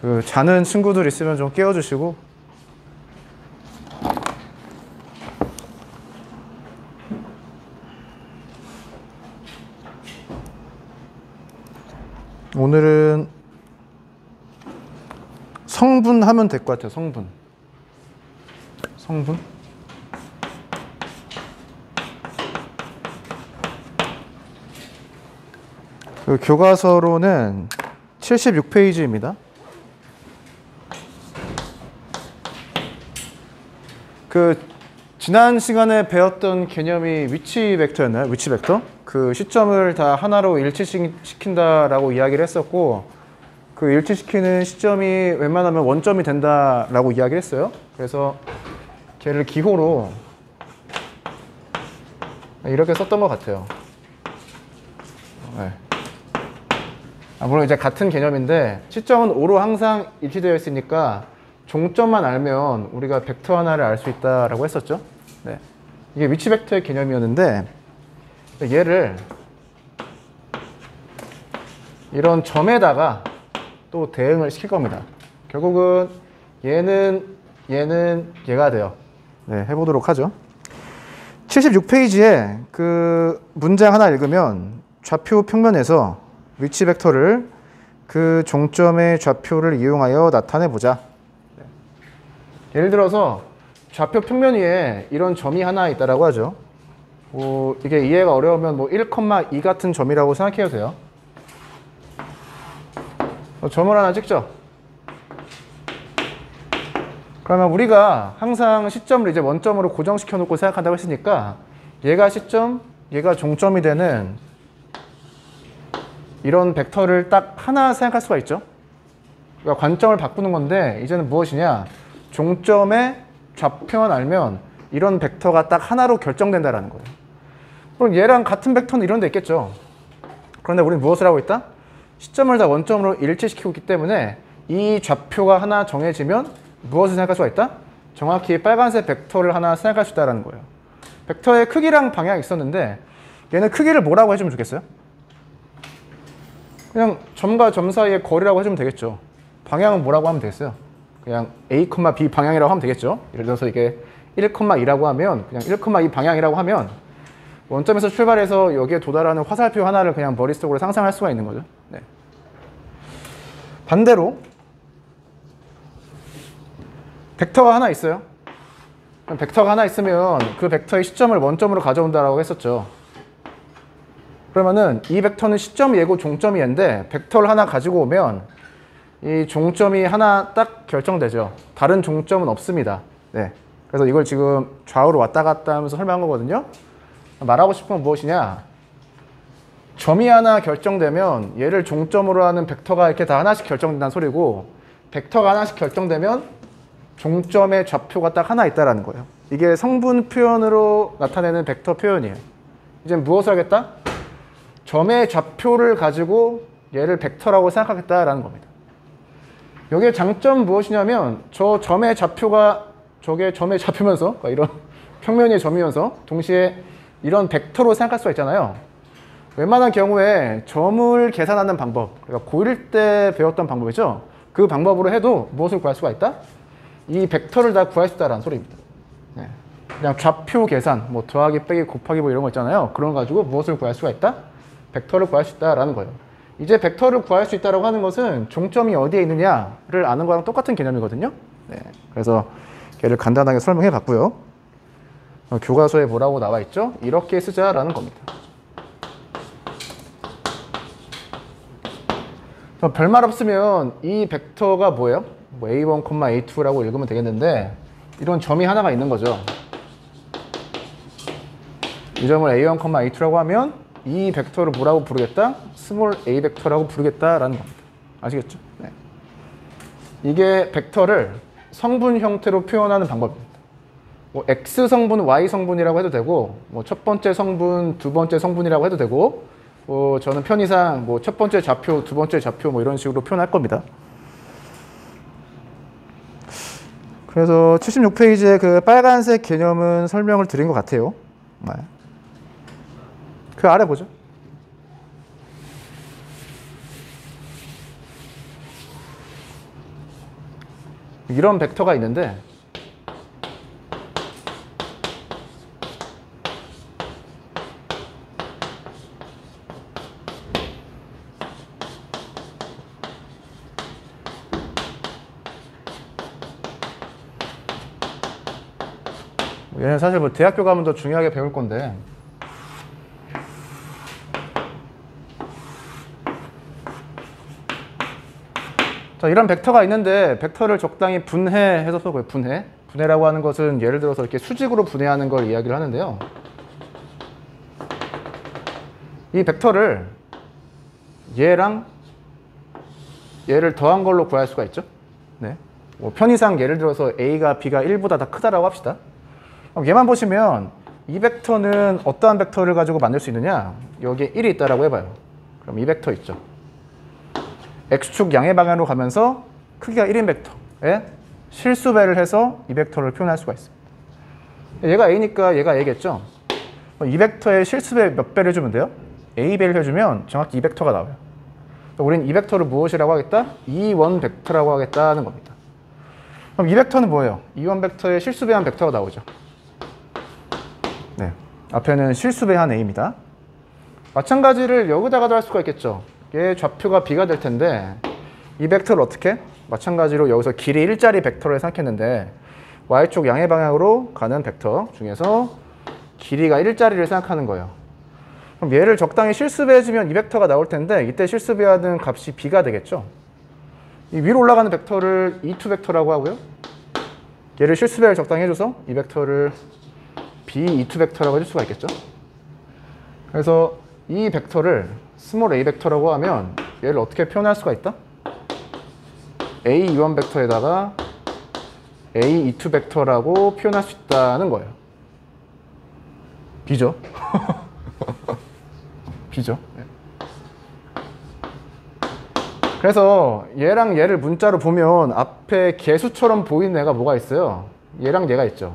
그 자는 친구들 있으면 좀 깨워주시고. 오늘은 성분 하면 될 것 같아요. 성분. 그 교과서로는 76페이지입니다. 그 지난 시간에 배웠던 개념이 위치 벡터였나요? 위치 벡터? 그 시점을 다 하나로 일치시킨다라고 이야기를 했었고, 그 일치시키는 시점이 웬만하면 원점이 된다라고 이야기를 했어요. 그래서 걔를 기호로 이렇게 썼던 것 같아요. 네. 물론 이제 같은 개념인데 시점은 O로 항상 일치되어 있으니까 종점만 알면 우리가 벡터 하나를 알 수 있다라고 했었죠. 네. 이게 위치 벡터의 개념이었는데 얘를 이런 점에다가 또 대응을 시킬 겁니다. 결국은 얘가 돼요. 네, 해보도록 하죠. 76페이지에 그 문장 하나 읽으면 좌표 평면에서 위치 벡터를 그 종점의 좌표를 이용하여 나타내 보자. 예를 들어서 좌표 평면 위에 이런 점이 하나 있다라고 하죠. 이게 이해가 어려우면 1,2 같은 점이라고 생각해도 돼요. 점을 하나 찍죠. 그러면 우리가 항상 시점을 이제 원점으로 고정시켜 놓고 생각한다고 했으니까 얘가 시점, 얘가 종점이 되는 이런 벡터를 딱 하나 생각할 수가 있죠. 그러니까 관점을 바꾸는 건데 이제는 무엇이냐? 종점의 좌표만 알면 이런 벡터가 딱 하나로 결정된다라는 거예요. 그럼 얘랑 같은 벡터는 이런 데 있겠죠. 그런데 우리는 무엇을 하고 있다? 시점을 다 원점으로 일치시키고 있기 때문에 이 좌표가 하나 정해지면 무엇을 생각할 수가 있다? 정확히 빨간색 벡터를 하나 생각할 수 있다는 거예요. 벡터의 크기랑 방향이 있었는데 얘는 크기를 뭐라고 해주면 좋겠어요? 그냥 점과 점 사이의 거리라고 해주면 되겠죠. 방향은 뭐라고 하면 되겠어요? 그냥 A, B 방향이라고 하면 되겠죠. 예를 들어서 이게 1,2라고 하면 그냥 1,2 방향이라고 하면 원점에서 출발해서 여기에 도달하는 화살표 하나를 그냥 머릿속으로 상상할 수가 있는 거죠. 네. 반대로 벡터가 하나 있어요. 벡터가 하나 있으면 그 벡터의 시점을 원점으로 가져온다라고 했었죠. 그러면은 이 벡터는 시점이 얘고 종점이 얘인데 벡터를 하나 가지고 오면 이 종점이 하나 딱 결정되죠. 다른 종점은 없습니다. 네. 그래서 이걸 지금 좌우로 왔다 갔다 하면서 설명한 거거든요. 말하고 싶은 건 무엇이냐? 점이 하나 결정되면 얘를 종점으로 하는 벡터가 이렇게 다 하나씩 결정된다는 소리고, 벡터가 하나씩 결정되면 종점의 좌표가 딱 하나 있다는 거예요. 이게 성분 표현으로 나타내는 벡터 표현이에요. 이제 무엇을 하겠다? 점의 좌표를 가지고 얘를 벡터라고 생각하겠다라는 겁니다. 여기에 장점 무엇이냐면 저 점의 좌표가 저게 점의 좌표면서 이런 평면의 점이면서 동시에 이런 벡터로 생각할 수가 있잖아요. 웬만한 경우에 점을 계산하는 방법, 그러니까 고1 때 배웠던 방법이죠. 그 방법으로 해도 무엇을 구할 수가 있다? 이 벡터를 다 구할 수 있다는 소리입니다. 네. 그냥 좌표 계산, 더하기, 빼기, 곱하기 이런 거 있잖아요. 그런 거 가지고 무엇을 구할 수가 있다? 벡터를 구할 수 있다라는 거예요. 이제 벡터를 구할 수 있다고 하는 것은 종점이 어디에 있느냐를 아는 거랑 똑같은 개념이거든요. 네. 그래서 걔를 간단하게 설명해 봤고요. 교과서에 뭐라고 나와 있죠? 이렇게 쓰자라는 겁니다. 별말 없으면 이 벡터가 뭐예요? A1, A2라고 읽으면 되겠는데 이런 점이 하나가 있는 거죠. 이 점을 A1, A2라고 하면 이 벡터를 뭐라고 부르겠다? 스몰 a 벡터라고 부르겠다라는 겁니다. 아시겠죠? 네. 이게 벡터를 성분 형태로 표현하는 방법입니다. X 성분, Y 성분이라고 해도 되고, 첫 번째 성분, 두 번째 성분이라고 해도 되고, 저는 편의상 첫 번째 좌표, 두 번째 좌표 이런 식으로 표현할 겁니다. 그래서 76페이지에 그 빨간색 개념은 설명을 드린 것 같아요. 네. 그 아래 보죠. 이런 벡터가 있는데 얘는 사실 뭐 대학교 가면 더 중요하게 배울 건데 자, 이런 벡터가 있는데 벡터를 적당히 분해해서 써고요. 분해라고 하는 것은 예를 들어서 이렇게 수직으로 분해하는 걸 이야기를 하는데요. 이 벡터를 얘랑 얘를 더한 걸로 구할 수가 있죠. 네. 뭐 편의상 예를 들어서 A가 B가 1보다 더 크다라고 합시다. 그럼 얘만 보시면 이 벡터는 어떠한 벡터를 가지고 만들 수 있느냐? 여기에 1이 있다라고 해봐요. 그럼 이 벡터 있죠. X축 양의 방향으로 가면서 크기가 1인 벡터에 실수배를 해서 이 벡터를 표현할 수가 있습니다. 얘가 A니까 얘가 A겠죠? 이 벡터의 실수배 몇 배를 주면 돼요? A배를 해주면 정확히 이 벡터가 나와요. 우리는 이 벡터를 무엇이라고 하겠다? E1 벡터라고 하겠다는 겁니다. 그럼 이 벡터는 뭐예요? E1 벡터의 실수배한 벡터가 나오죠. 네, 앞에는 실수배한 A입니다. 마찬가지를 여기다가도 할 수가 있겠죠. 얘 좌표가 B가 될 텐데 이 벡터를 어떻게? 마찬가지로 여기서 길이 일자리 벡터를 생각했는데 Y축 양의 방향으로 가는 벡터 중에서 길이가 일자리를 생각하는 거예요. 그럼 얘를 적당히 실수배해주면 이 벡터가 나올 텐데 이때 실수배하는 값이 B가 되겠죠. 이 위로 올라가는 벡터를 E2 벡터라고 하고요. 얘를 실수배를 적당히 해줘서 이 벡터를 B2 벡터라고 해줄 수가 있겠죠. 그래서 이 벡터를 스몰 a 벡터라고 하면 얘를 어떻게 표현할 수가 있다? A2 벡터에다가 A2 벡터라고 표현할 수 있다는 거예요. B죠? B죠? 네. 그래서 얘랑 얘를 문자로 보면 앞에 개수처럼 보이는 애가 뭐가 있어요? 얘랑 얘가 있죠.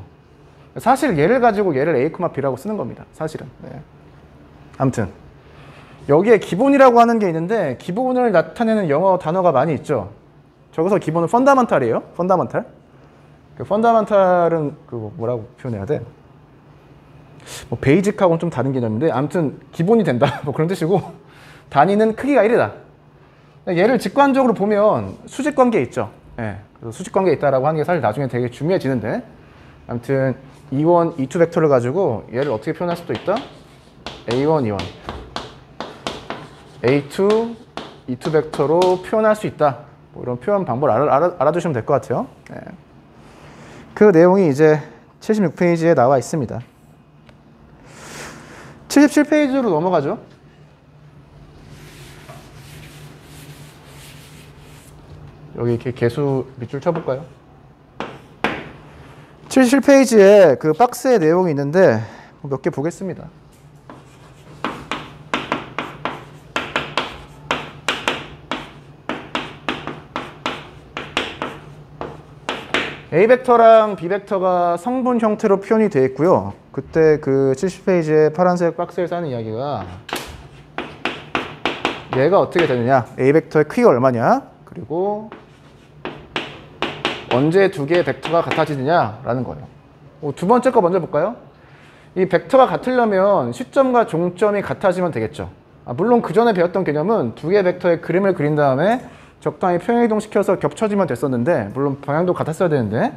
사실 얘를 가지고 얘를 A, B라고 쓰는 겁니다. 사실은. 네. 아무튼 여기에 기본이라고 하는 게 있는데 기본을 나타내는 영어 단어가 많이 있죠. 저기서 기본은 펀다멘탈이에요. 펀다멘탈. 그 펀다멘탈은 그 뭐라고 표현해야 돼? 뭐 베이직하고는 좀 다른 개념인데 아무튼 기본이 된다. 뭐 그런 뜻이고 단위는 크기가 1이다. 얘를 직관적으로 보면 수직 관계 있죠. 예. 그래서 수직 관계 있다라고 하는 게 사실 나중에 되게 중요해지는데 아무튼 E1, E2 벡터를 가지고 얘를 어떻게 표현할 수도 있다? A1, E1, A2, E2 벡터로 표현할 수 있다. 뭐 이런 표현 방법을 알아두시면 될 것 같아요. 네. 그 내용이 이제 76페이지에 나와 있습니다. 77페이지로 넘어가죠. 여기 이렇게 개수 밑줄 쳐볼까요? 77페이지에 그 박스의 내용이 있는데 몇 개 보겠습니다. A 벡터랑 B 벡터가 성분 형태로 표현이 되어 있고요. 그때 그 70페이지에 파란색 박스에 싸는 이야기가 얘가 어떻게 되느냐, A 벡터의 크기가 얼마냐, 그리고 언제 두 개의 벡터가 같아지느냐라는 거예요. 두 번째 거 먼저 볼까요? 이 벡터가 같으려면 시점과 종점이 같아지면 되겠죠. 물론 그 전에 배웠던 개념은 두 개의 벡터의 그림을 그린 다음에 적당히 평행이동시켜서 겹쳐지면 됐었는데 물론 방향도 같았어야 되는데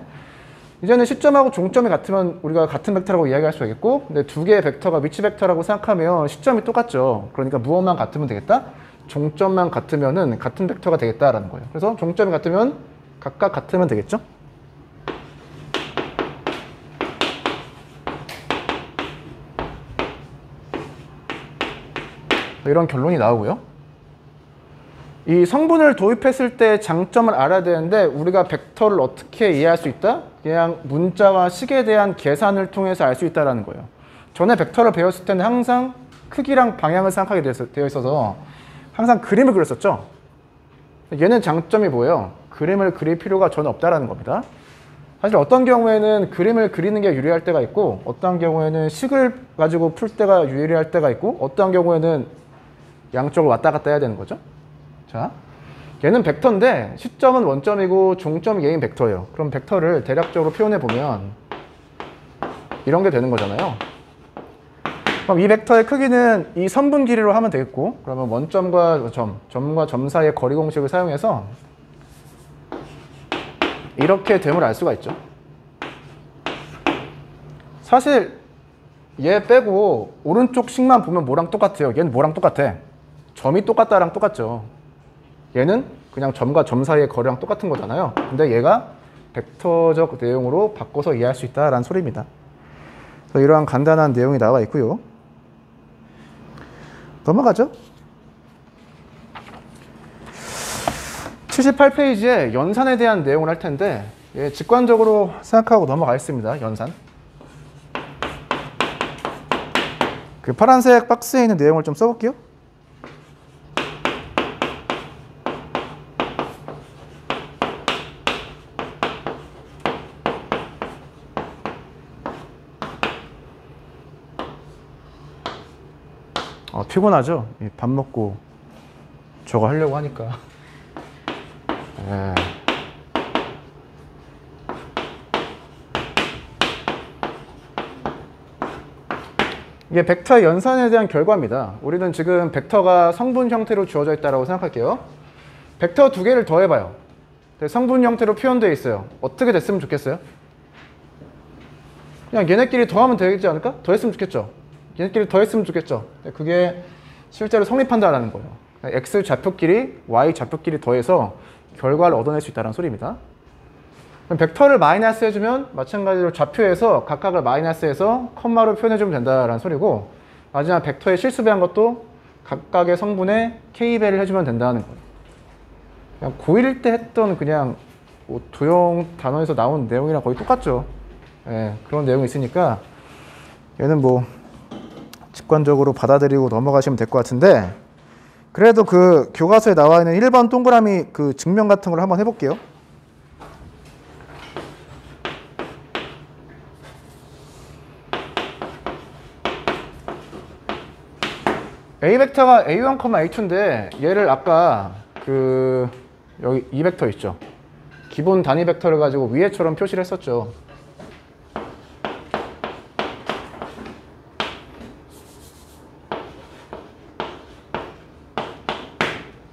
이제는 시점하고 종점이 같으면 우리가 같은 벡터라고 이야기할 수 있겠고 근데 두 개의 벡터가 위치 벡터라고 생각하면 시점이 똑같죠. 그러니까 무엇만 같으면 되겠다? 종점만 같으면은 같은 벡터가 되겠다라는 거예요. 그래서 종점이 같으면 각각 같으면 되겠죠? 이런 결론이 나오고요. 이 성분을 도입했을 때 장점을 알아야 되는데 우리가 벡터를 어떻게 이해할 수 있다? 그냥 문자와 식에 대한 계산을 통해서 알 수 있다는 거예요. 전에 벡터를 배웠을 때는 항상 크기랑 방향을 생각하게 되어 있어서 항상 그림을 그렸었죠. 얘는 장점이 뭐예요? 그림을 그릴 필요가 전혀 없다는 겁니다. 사실 어떤 경우에는 그림을 그리는 게 유리할 때가 있고 어떤 경우에는 식을 가지고 풀 때가 유리할 때가 있고 어떤 경우에는 양쪽을 왔다 갔다 해야 되는 거죠. 자, 얘는 벡터인데 시점은 원점이고 종점이 얘인 벡터예요. 그럼 벡터를 대략적으로 표현해 보면 이런 게 되는 거잖아요. 그럼 이 벡터의 크기는 이 선분 길이로 하면 되겠고, 그러면 원점과 점과 점 사이의 거리 공식을 사용해서 이렇게 됨을 알 수가 있죠. 사실 얘 빼고 오른쪽 식만 보면 뭐랑 똑같아요? 얘는 뭐랑 똑같아? 점이 똑같다랑 똑같죠. 얘는 그냥 점과 점 사이의 거리랑 똑같은 거잖아요. 근데 얘가 벡터적 내용으로 바꿔서 이해할 수 있다라는 소리입니다. 그래서 이러한 간단한 내용이 나와 있고요. 넘어가죠. 78페이지에 연산에 대한 내용을 할 텐데 직관적으로 생각하고 넘어가겠습니다. 연산. 그 파란색 박스에 있는 내용을 좀 써볼게요. 피곤하죠? 밥 먹고 저거 하려고 하니까. 이게 벡터의 연산에 대한 결과입니다. 우리는 지금 벡터가 성분 형태로 주어져 있다고 생각할게요. 벡터 두 개를 더해봐요. 성분 형태로 표현되어 있어요. 어떻게 됐으면 좋겠어요? 그냥 얘네끼리 더하면 되지 않을까? 더했으면 좋겠죠. 얘네끼리 더했으면 좋겠죠. 그게 실제로 성립한다라는 거예요. x 좌표끼리 y 좌표끼리 더해서 결과를 얻어낼 수 있다는 소리입니다. 그럼 벡터를 마이너스 해주면 마찬가지로 좌표에서 각각을 마이너스해서 컴마로 표현해주면 된다는 소리고, 마지막 벡터의 실수배한 것도 각각의 성분에 k배를 해주면 된다는 거예요. 그냥 고1 때 했던 그냥 뭐 도형 단원에서 나온 내용이랑 거의 똑같죠. 그런 내용이 있으니까 얘는 뭐 직관적으로 받아들이고 넘어가시면 될 것 같은데, 그래도 그 교과서에 나와 있는 1번 동그라미 그 증명 같은 걸 한번 해볼게요. A 벡터가 A1, A2인데 얘를 아까 그 여기 이 벡터 있죠. 기본 단위 벡터를 가지고 위에처럼 표시를 했었죠.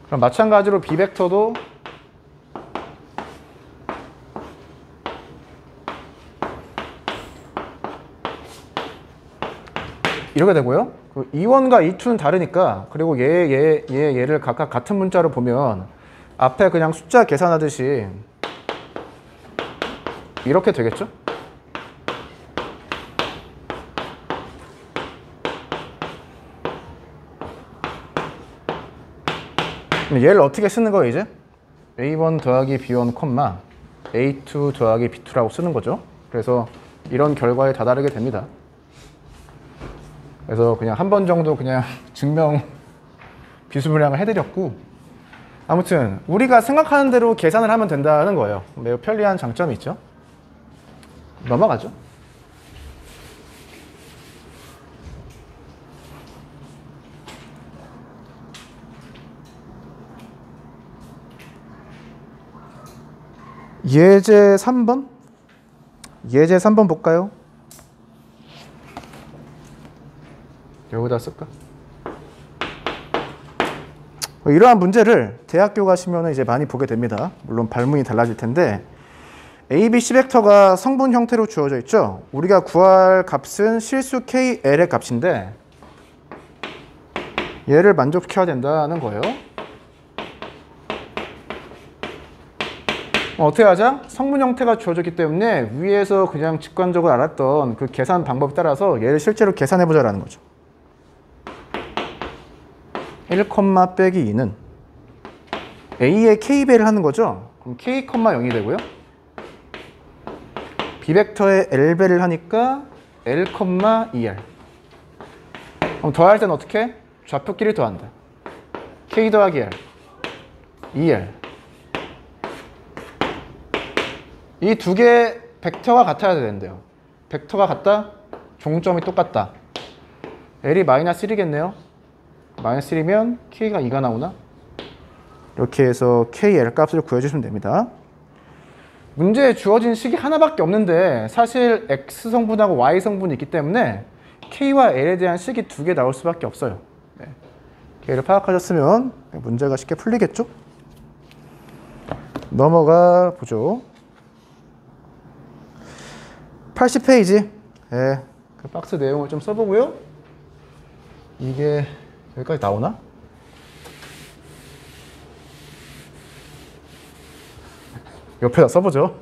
그럼 마찬가지로 B 벡터도 이렇게 되고요. 그 E1과 E2는 다르니까, 그리고 얘를 각각 같은 문자로 보면 앞에 그냥 숫자 계산하듯이 이렇게 되겠죠? 얘를 어떻게 쓰는 거예요, 이제? A1 더하기 B1, A2 더하기 B2라고 쓰는 거죠. 그래서 이런 결과에 다다르게 됩니다. 그래서 그냥 한 번 정도 그냥 증명 비수분량을 해드렸고, 아무튼 우리가 생각하는 대로 계산을 하면 된다는 거예요. 매우 편리한 장점이 있죠. 넘어가죠. 예제 3번? 예제 3번 볼까요? 여기다 쓸까? 이러한 문제를 대학교 가시면 이제 많이 보게 됩니다. 물론 발문이 달라질 텐데, A, B, C 벡터가 성분 형태로 주어져 있죠. 우리가 구할 값은 실수 KL의 값인데 얘를 만족시켜야 된다는 거예요. 어떻게 하자? 성분 형태가 주어졌기 때문에 위에서 그냥 직관적으로 알았던 그 계산 방법에 따라서 얘를 실제로 계산해보자라는 거죠. 1, 빼기 2는 A의 K배를 하는 거죠. 그럼 K, 0이 되고요. B 벡터의 L배를 하니까 L, 2R. 그럼 더할 때는 어떻게? 좌표끼리 더한다. K 더하기 L, 2R. 이 두 개 벡터가 같아야 되는데요. 벡터가 같다? 종점이 똑같다. L이 마이너스 1이겠네요. 마이너스 1이면 K가 2가 나오나? 이렇게 해서 KL 값을 구해주시면 됩니다. 문제에 주어진 식이 하나밖에 없는데 사실 X 성분하고 Y 성분이 있기 때문에 K와 L에 대한 식이 두 개 나올 수밖에 없어요. 네. K를 파악하셨으면 문제가 쉽게 풀리겠죠? 넘어가 보죠. 80페이지. 네. 그 박스 내용을 좀 써보고요. 이게 여기까지 나오나? 옆에다 써보죠.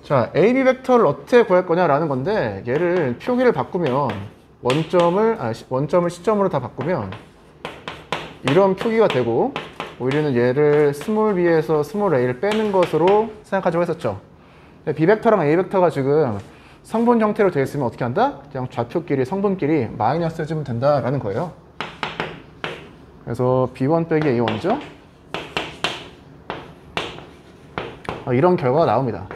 자, AB 벡터를 어떻게 구할 거냐라는 건데 얘를 표기를 바꾸면 원점을 시점으로 다 바꾸면 이런 표기가 되고 우리는 얘를 스몰 b에서 스몰 a를 빼는 것으로 생각하자고 했었죠. B 벡터랑 A 벡터가 지금 성분 형태로 되어 있으면 어떻게 한다? 그냥 좌표끼리 성분끼리 마이너스 해주면 된다라는 거예요. 그래서 B1 빼기 A1이죠. 이런 결과가 나옵니다.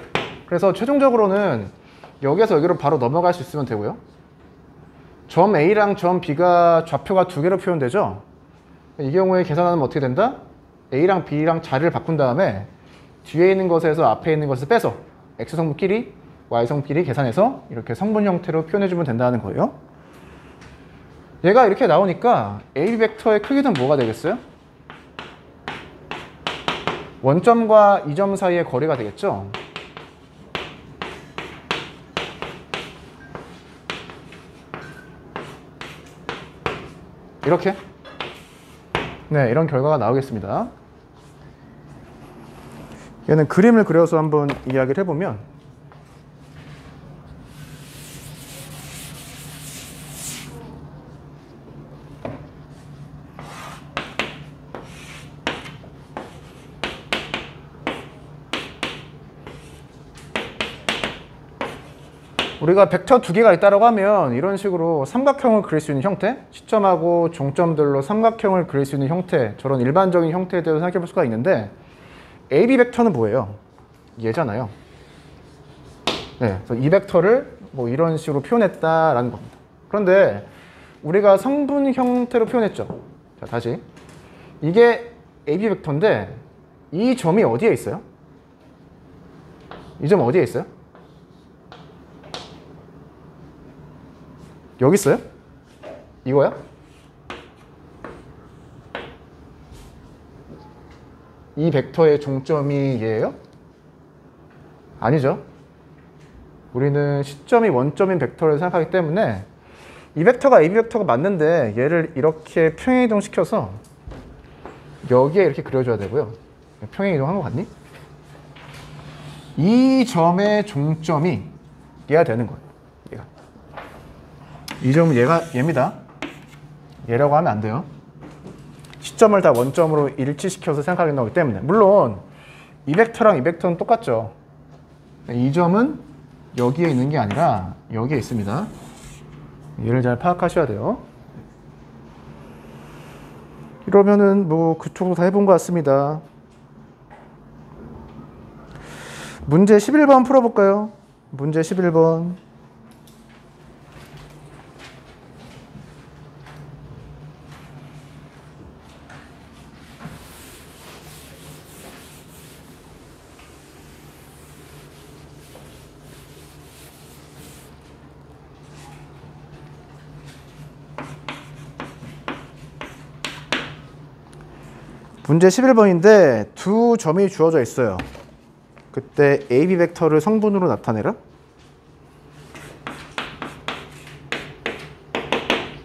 그래서 최종적으로는 여기에서 여기로 바로 넘어갈 수 있으면 되고요. 점 A랑 점 B가 좌표가 두 개로 표현되죠. 이 경우에 계산하면 어떻게 된다? A랑 B랑 자리를 바꾼 다음에 뒤에 있는 것에서 앞에 있는 것을 빼서 X성분끼리 Y성분끼리 계산해서 이렇게 성분 형태로 표현해주면 된다는 거예요. 얘가 이렇게 나오니까 AB 벡터의 크기는 뭐가 되겠어요? 원점과 이 점 사이의 거리가 되겠죠. 이렇게? 네, 이런 결과가 나오겠습니다. 얘는 그림을 그려서 한번 이야기를 해보면 우리가 벡터 두 개가 있다고 하면 이런 식으로 삼각형을 그릴 수 있는 형태, 시점하고 종점들로 삼각형을 그릴 수 있는 형태, 저런 일반적인 형태에 대해서 생각해 볼 수가 있는데 AB 벡터는 뭐예요? 얘잖아요. 네, 그래서 이 벡터를 뭐 이런 식으로 표현했다라는 겁니다. 그런데 우리가 성분 형태로 표현했죠. 자, 다시. 이게 AB 벡터인데 이 점이 어디에 있어요? 이 점 어디에 있어요? 여기 있어요? 이거야? 이 벡터의 종점이 얘예요? 아니죠. 우리는 시점이 원점인 벡터를 생각하기 때문에 이 벡터가 AB 벡터가 맞는데 얘를 이렇게 평행이동 시켜서 여기에 이렇게 그려줘야 되고요. 평행이동 한 거 같니? 이 점의 종점이 얘가 되는 거예요. 얘가. 이 점은 얘입니다. 얘라고 하면 안 돼요. 시점을 다 원점으로 일치시켜서 생각하게 나오기 때문에 물론 이 벡터랑 이 벡터는 똑같죠. 이 점은 여기에 있는 게 아니라 여기에 있습니다. 얘를 잘 파악하셔야 돼요. 이러면은 뭐 그쪽으로 다 해본 것 같습니다. 문제 11번 풀어볼까요? 문제 11번. 문제 11번인데 두 점이 주어져 있어요. 그때 AB 벡터를 성분으로 나타내라.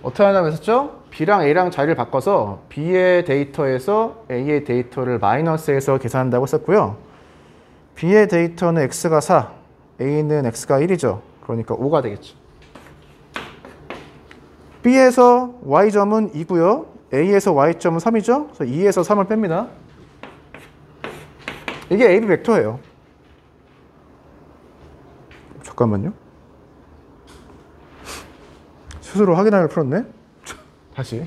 어떻게 하냐고 했었죠? B랑 A랑 자리를 바꿔서 B의 데이터에서 A의 데이터를 마이너스해서 계산한다고 했었고요. B의 데이터는 X가 4, A는 X가 1이죠. 그러니까 5가 되겠죠. B에서 Y점은 2고요. A에서 Y점은 3이죠. 그래서 2에서 3을 뺍니다. 이게 AB 벡터예요. 잠깐만요. 스스로 확인하기를 풀었네. 다시.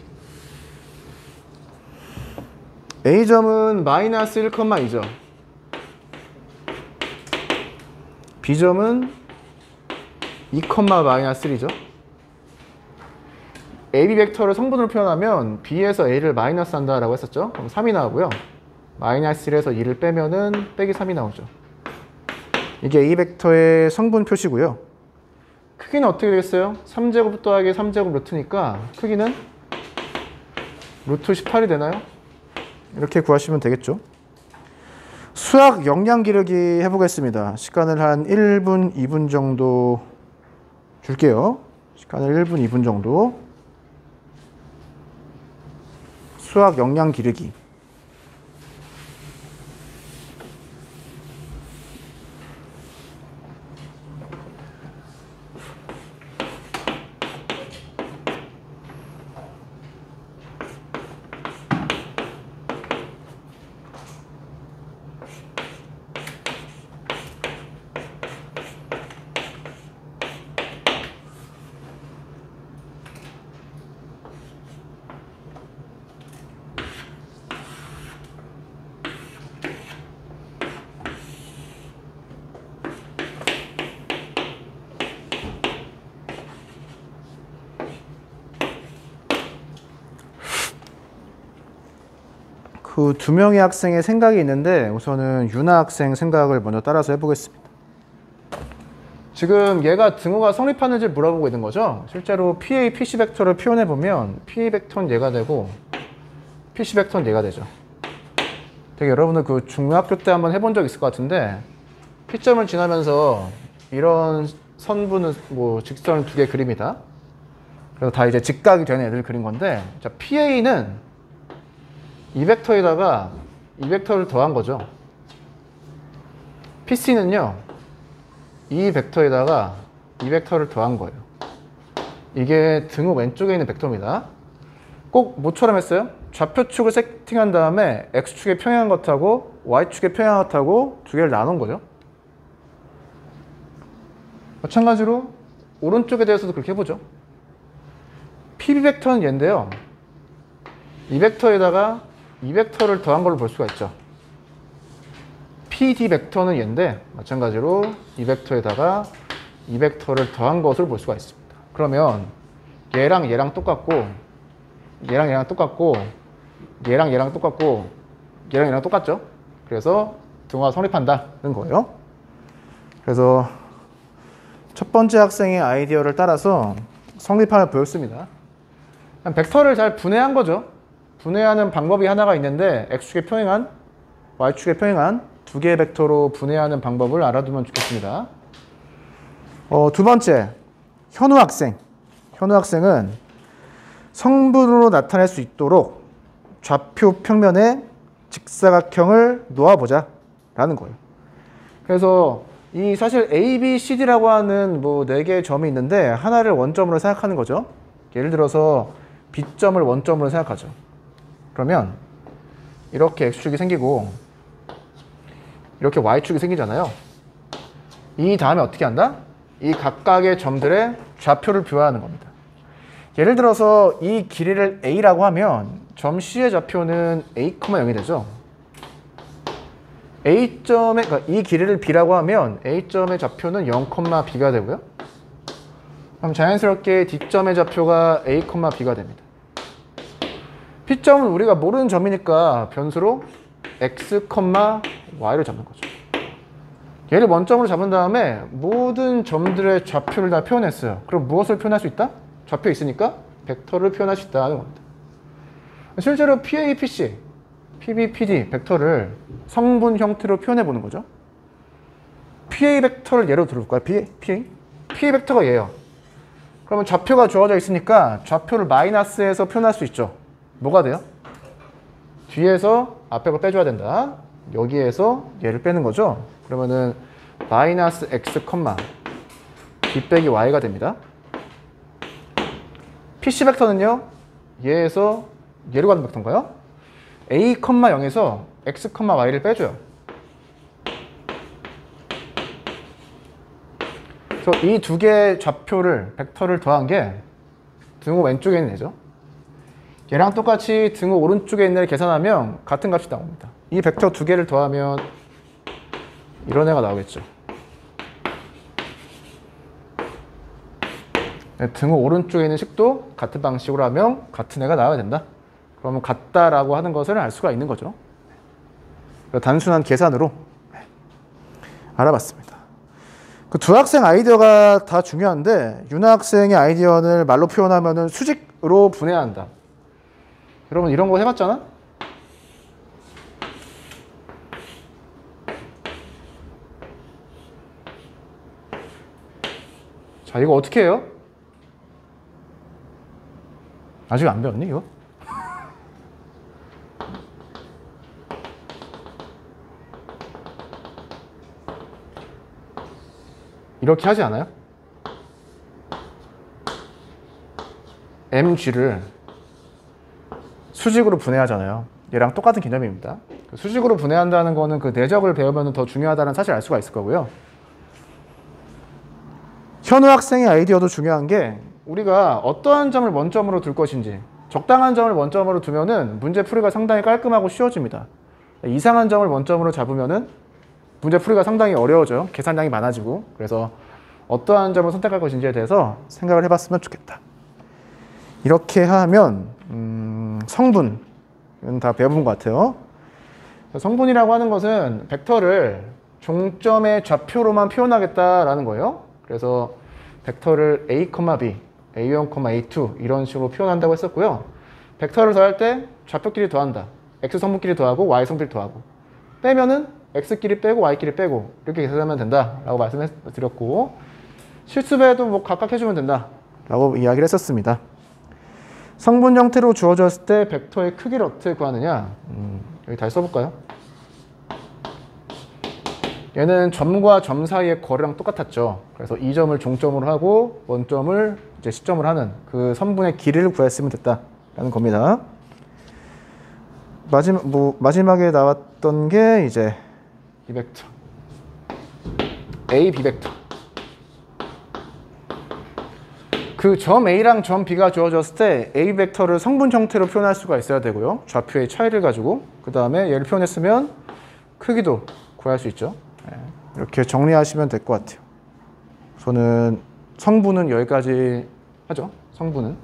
A점은 마이너스 1,2죠. B점은 2, -3죠. AB 벡터를 성분으로 표현하면 B에서 A를 마이너스 한다라고 했었죠. 그럼 3이 나오고요. 마이너스 1에서 2를 빼면은 빼기 3이 나오죠. 이게 A 벡터의 성분 표시고요. 크기는 어떻게 되겠어요? 3제곱 더하기 3제곱 루트니까 크기는 루트 18이 되나요? 이렇게 구하시면 되겠죠. 수학 역량 기르기 해보겠습니다. 시간을 한 1분, 2분 정도 줄게요. 시간을 1분, 2분 정도. 수학 역량 기르기. 그 두 명의 학생의 생각이 있는데 우선은 유나 학생 생각을 먼저 따라서 해보겠습니다. 지금 얘가 등호가 성립하는지 물어보고 있는 거죠. 실제로 PA, PC 벡터를 표현해보면 PA 벡터는 얘가 되고 PC 벡터는 얘가 되죠. 되게 여러분들 그 중학교 때 한번 해본 적 있을 것 같은데 P점을 지나면서 이런 선분은 뭐 직선을 두 개 그립니다. 그래서 다 이제 직각이 되는 애들 그린 건데, 자, PA는 이 벡터에다가 이 벡터를 더한 거죠. PC는요, 이 벡터에다가 이 벡터를 더한 거예요. 이게 등호 왼쪽에 있는 벡터입니다. 꼭 뭐처럼 했어요? 좌표축을 세팅한 다음에 X축의 평행한 것하고 Y축의 평행한 것하고 두 개를 나눈 거죠. 마찬가지로 오른쪽에 대해서도 그렇게 해보죠. PB 벡터는 얘인데요. 이 벡터에다가 이 벡터를 더한 걸로 볼 수가 있죠. PD 벡터는 얘인데 마찬가지로 이 벡터에다가 이 벡터를 더한 것을 볼 수가 있습니다. 그러면 얘랑 얘랑 똑같고 얘랑 얘랑 똑같고 얘랑 얘랑 똑같고 얘랑 얘랑 똑같죠. 그래서 등호가 성립한다는 거예요. 그래서 첫 번째 학생의 아이디어를 따라서 성립함을 보였습니다. 벡터를 잘 분해한 거죠. 분해하는 방법이 하나가 있는데 X축에 평행한, Y축에 평행한 두 개의 벡터로 분해하는 방법을 알아두면 좋겠습니다. 두 번째, 현우 학생. 현우 학생은 성분으로 나타낼 수 있도록 좌표 평면에 직사각형을 놓아보자 라는 거예요. 그래서 이 사실 A, B, C, D라고 하는 뭐 4개의 점이 있는데 하나를 원점으로 생각하는 거죠. 예를 들어서 B점을 원점으로 생각하죠. 그러면 이렇게 X축이 생기고 이렇게 Y축이 생기잖아요. 이 다음에 어떻게 한다? 이 각각의 점들의 좌표를 표하는 겁니다. 예를 들어서 이 길이를 A라고 하면 점 C의 좌표는 A, 0이 되죠. A점의, 그러니까 이 길이를 B라고 하면 A점의 좌표는 0, B가 되고요. 그럼 자연스럽게 D점의 좌표가 A, B가 됩니다. P점은 우리가 모르는 점이니까 변수로 X, Y를 잡는 거죠. 얘를 원점으로 잡은 다음에 모든 점들의 좌표를 다 표현했어요. 그럼 무엇을 표현할 수 있다? 좌표 있으니까 벡터를 표현할 수 있다는 겁니다. 실제로 PA, PC, PB, PD 벡터를 성분 형태로 표현해 보는 거죠. PA 벡터를 예로 들어볼까요? PA 벡터가 얘예요. 그러면 좌표가 주어져 있으니까 좌표를 마이너스에서 표현할 수 있죠. 뭐가 돼요? 뒤에서 앞에 걸 빼줘야 된다. 여기에서 얘를 빼는 거죠. 그러면은 마이너스 X, B 빼기 Y가 됩니다. PC 벡터는요, 얘에서 얘로 가는 벡터인가요? A, 0에서 X, Y를 빼줘요. 그래서 이 두 개의 좌표를, 벡터를 더한 게 등호 왼쪽에 있는 애죠. 얘랑 똑같이 등호 오른쪽에 있는 애를 계산하면 같은 값이 나옵니다. 이 벡터 두 개를 더하면 이런 애가 나오겠죠. 네, 등호 오른쪽에 있는 식도 같은 방식으로 하면 같은 애가 나와야 된다. 그러면 같다라고 하는 것을 알 수가 있는 거죠. 단순한 계산으로 알아봤습니다. 그 두 학생 아이디어가 다 중요한데 윤아 학생의 아이디어를 말로 표현하면 수직으로 분해한다. 여러분 이런 거 해봤잖아? 자, 이거 어떻게 해요? 아직 안 배웠니 이거? 이렇게 하지 않아요? mg를 수직으로 분해하잖아요. 얘랑 똑같은 개념입니다. 수직으로 분해한다는 거는 그 내적을 배우면 더 중요하다는 사실 알 수가 있을 거고요. 현우 학생의 아이디어도 중요한 게 우리가 어떠한 점을 원점으로 둘 것인지 적당한 점을 원점으로 두면은 문제 풀이가 상당히 깔끔하고 쉬워집니다. 이상한 점을 원점으로 잡으면은 문제 풀이가 상당히 어려워져요. 계산량이 많아지고. 그래서 어떠한 점을 선택할 것인지에 대해서 생각을 해봤으면 좋겠다. 이렇게 하면 성분은 다 배워본 것 같아요. 성분이라고 하는 것은 벡터를 종점의 좌표로만 표현하겠다라는 거예요. 그래서 벡터를 a, b, a1, a2 이런 식으로 표현한다고 했었고요. 벡터를 더할 때 좌표끼리 더한다. x 성분끼리 더하고 y 성분끼리 더하고 빼면은 x끼리 빼고 y끼리 빼고 이렇게 계산하면 된다라고 말씀을 드렸고 실수배도 뭐 각각 해주면 된다라고 이야기를 했었습니다. 성분 형태로 주어졌을 때 벡터의 크기를 어떻게 구하느냐? 여기 다시 써볼까요? 얘는 점과 점 사이의 거리랑 똑같았죠. 그래서 이 점을 종점으로 하고 원점을 이제 시점을 하는 그 선분의 길이를 구했으면 됐다라는 겁니다. 마지막에 나왔던 게 이제 이 벡터 A, B 벡터. 그 점 A랑 점 B가 주어졌을 때 A 벡터를 성분 형태로 표현할 수가 있어야 되고요. 좌표의 차이를 가지고 그 다음에 얘를 표현했으면 크기도 구할 수 있죠. 이렇게 정리하시면 될 것 같아요. 저는 성분은 여기까지 하죠. 성분은.